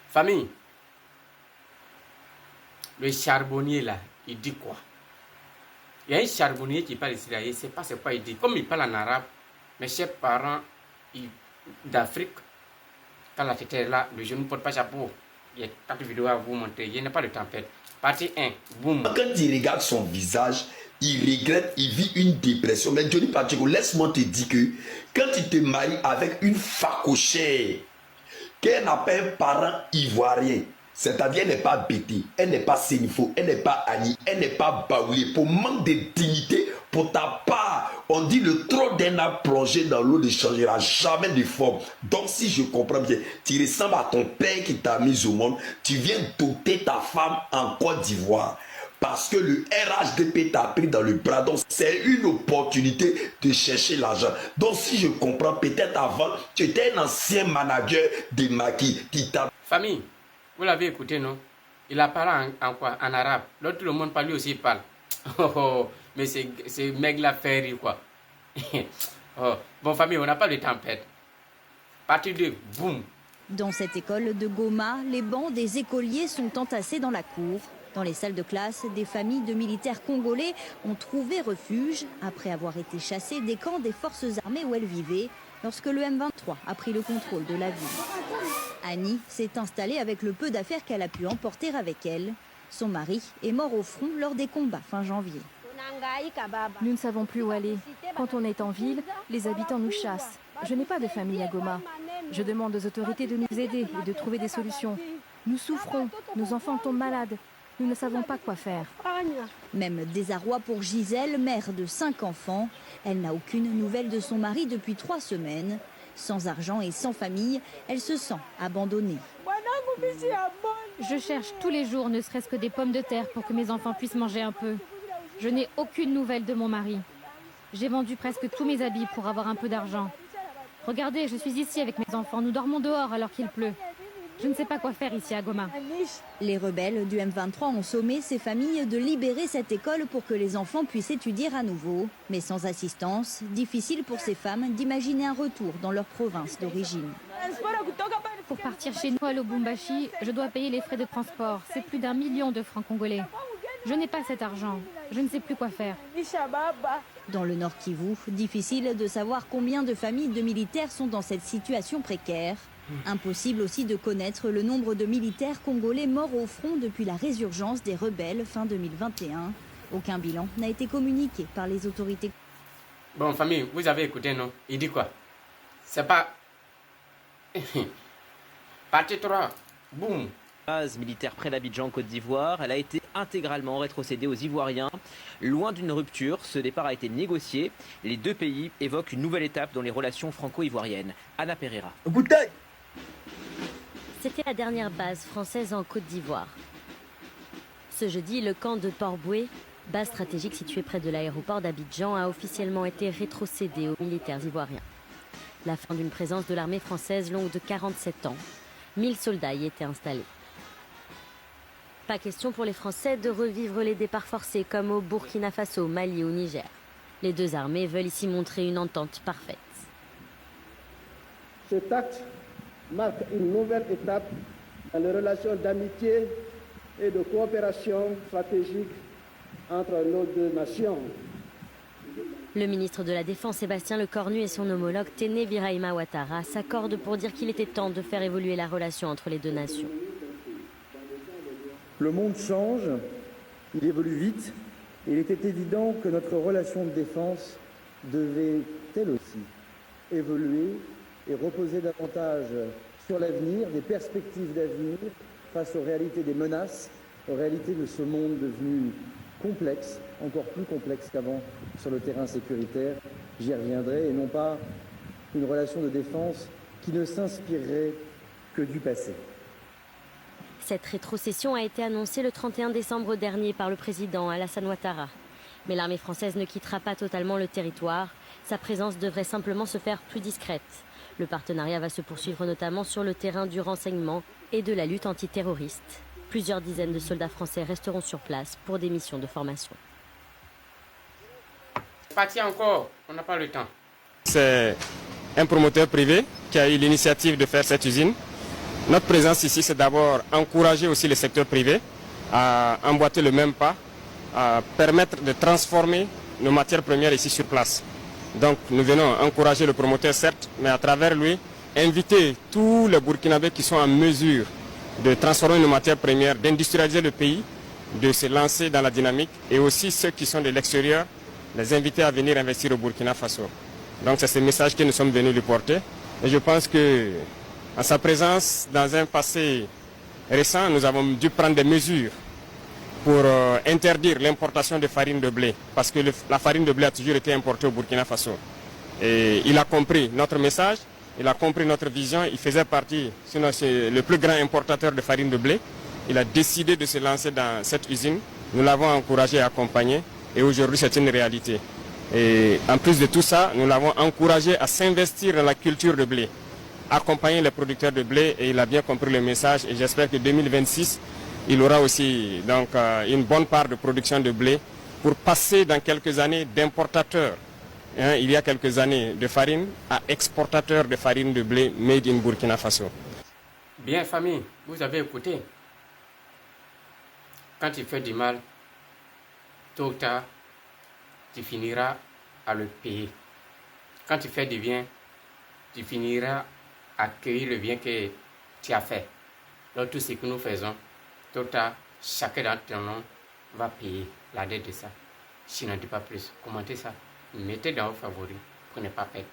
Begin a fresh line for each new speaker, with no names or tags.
Famille, le charbonnier là, il dit quoi? Il y a un charbonnier qui parle ici, là, il ne sait pas c'est quoi il dit. Comme il parle en arabe, mes chers parents d'Afrique, quand la tête est là, le jeune ne porte pas chapeau. Il y a 4 vidéos à vous montrer, il n'y a pas de tempête. Partie 1, boum.
Quand il regarde son visage, il regrette, il vit une dépression. Mais Johnny Pacheco, laisse-moi te dire que quand tu te maries avec une facochère, qu'elle n'a pas un parent ivoirien, c'est-à-dire elle n'est pas bêtée, elle n'est pas sénifo, elle n'est pas Annie, elle n'est pas baoulée, pour manque de dignité, pour ta part, on dit le trop d'un arbre plongé dans l'eau ne changera jamais de forme. Donc si je comprends bien, tu ressembles à ton père qui t'a mis au monde, tu viens doter ta femme en Côte d'Ivoire. Parce que le RHDP t'a pris dans le bras. Donc c'est une opportunité de chercher l'argent. Donc si je comprends, peut-être avant, tu étais un ancien manager de Maquis qui t'a...
Famille, vous l'avez écouté, non? Il a parlé en quoi? En arabe. L'autre, tout le monde parle, lui aussi il parle. Oh, mais c'est mec là fait rire, quoi. Oh. Bon, famille, on n'a pas de tempête. Partie 2, boum.
Dans cette école de Goma, les bancs des écoliers sont entassés dans la cour. Dans les salles de classe, des familles de militaires congolais ont trouvé refuge après avoir été chassés des camps des forces armées où elles vivaient lorsque le M23 a pris le contrôle de la ville. Annie s'est installée avec le peu d'affaires qu'elle a pu emporter avec elle. Son mari est mort au front lors des combats fin janvier.
Nous ne savons plus où aller. Quand on est en ville, les habitants nous chassent. Je n'ai pas de famille à Goma. Je demande aux autorités de nous aider et de trouver des solutions. Nous souffrons, nos enfants tombent malades. Nous ne savons pas quoi faire.
Même désarroi pour Gisèle, mère de 5 enfants. Elle n'a aucune nouvelle de son mari depuis 3 semaines. Sans argent et sans famille, elle se sent abandonnée.
Je cherche tous les jours ne serait-ce que des pommes de terre pour que mes enfants puissent manger un peu. Je n'ai aucune nouvelle de mon mari. J'ai vendu presque tous mes habits pour avoir un peu d'argent. Regardez, je suis ici avec mes enfants. Nous dormons dehors alors qu'il pleut. Je ne sais pas quoi faire ici à Goma.
Les rebelles du M23 ont sommé ces familles de libérer cette école pour que les enfants puissent étudier à nouveau. Mais sans assistance, difficile pour ces femmes d'imaginer un retour dans leur province d'origine.
Pour partir chez nous à Lubumbashi, je dois payer les frais de transport. C'est plus d'1 million de francs congolais. Je n'ai pas cet argent. Je ne sais plus quoi faire.
Dans le Nord Kivu, difficile de savoir combien de familles de militaires sont dans cette situation précaire. Impossible aussi de connaître le nombre de militaires congolais morts au front depuis la résurgence des rebelles fin 2021. Aucun bilan n'a été communiqué par les autorités.
Bon, famille, vous avez écouté, non? Il dit quoi? C'est pas... Partie 3, boum.
Base militaire près d'Abidjan, en Côte d'Ivoire. Elle a été intégralement rétrocédée aux Ivoiriens. Loin d'une rupture, ce départ a été négocié. Les deux pays évoquent une nouvelle étape dans les relations franco-ivoiriennes. Anna Pereira.
C'était la dernière base française en Côte d'Ivoire. Ce jeudi, le camp de Port-Boué, base stratégique située près de l'aéroport d'Abidjan, a officiellement été rétrocédé aux militaires ivoiriens. La fin d'une présence de l'armée française longue de 47 ans. 1000 soldats y étaient installés. Pas question pour les Français de revivre les départs forcés comme au Burkina Faso, Mali ou Niger. Les deux armées veulent ici montrer une entente parfaite.
Cet acte marque une nouvelle étape dans les relations d'amitié et de coopération stratégique entre nos deux nations.
Le ministre de la Défense Sébastien Lecornu et son homologue Téné Birahima Ouattara s'accordent pour dire qu'il était temps de faire évoluer la relation entre les deux nations.
Le monde change, il évolue vite, et il était évident que notre relation de défense devait, elle aussi, évoluer et reposer davantage sur l'avenir, des perspectives d'avenir, face aux réalités des menaces, aux réalités de ce monde devenu complexe, encore plus complexe qu'avant sur le terrain sécuritaire. J'y reviendrai, et non pas une relation de défense qui ne s'inspirerait que du passé.
Cette rétrocession a été annoncée le 31 décembre dernier par le président Alassane Ouattara. Mais l'armée française ne quittera pas totalement le territoire. Sa présence devrait simplement se faire plus discrète. Le partenariat va se poursuivre notamment sur le terrain du renseignement et de la lutte antiterroriste. Plusieurs dizaines de soldats français resteront sur place pour des missions de formation.
Parti encore, on n'a pas le temps.
C'est un promoteur privé qui a eu l'initiative de faire cette usine. Notre présence ici, c'est d'abord encourager aussi le secteur privé à emboîter le même pas, à permettre de transformer nos matières premières ici sur place. Donc nous venons encourager le promoteur, certes, mais à travers lui, inviter tous les Burkinabés qui sont en mesure de transformer nos matières premières, d'industrialiser le pays, de se lancer dans la dynamique, et aussi ceux qui sont de l'extérieur, les inviter à venir investir au Burkina Faso. Donc c'est ce message que nous sommes venus lui porter. Et je pense que, en sa présence, dans un passé récent, nous avons dû prendre des mesures pour interdire l'importation de farine de blé, parce que la farine de blé a toujours été importée au Burkina Faso. Et il a compris notre message, il a compris notre vision, il faisait partie, sinon c'est le plus grand importateur de farine de blé. Il a décidé de se lancer dans cette usine, nous l'avons encouragé et accompagné, et aujourd'hui c'est une réalité. Et en plus de tout ça, nous l'avons encouragé à s'investir dans la culture de blé, accompagner les producteurs de blé, et il a bien compris le message, et j'espère que 2026, il aura aussi donc, une bonne part de production de blé pour passer dans quelques années d'importateur, il y a quelques années, de farine à exportateur de farine de blé made in Burkina Faso.
Bien famille, vous avez écouté. Quand tu fais du mal, tôt ou tard, tu finiras à le payer. Quand tu fais du bien, tu finiras à accueillir le bien que tu as fait. Donc tout ce que nous faisons, tôt ou tard, chacun d'entre nous va payer la dette de ça. Si n'en dis pas plus, commentez ça, mettez dans vos favoris pour ne pas perdre.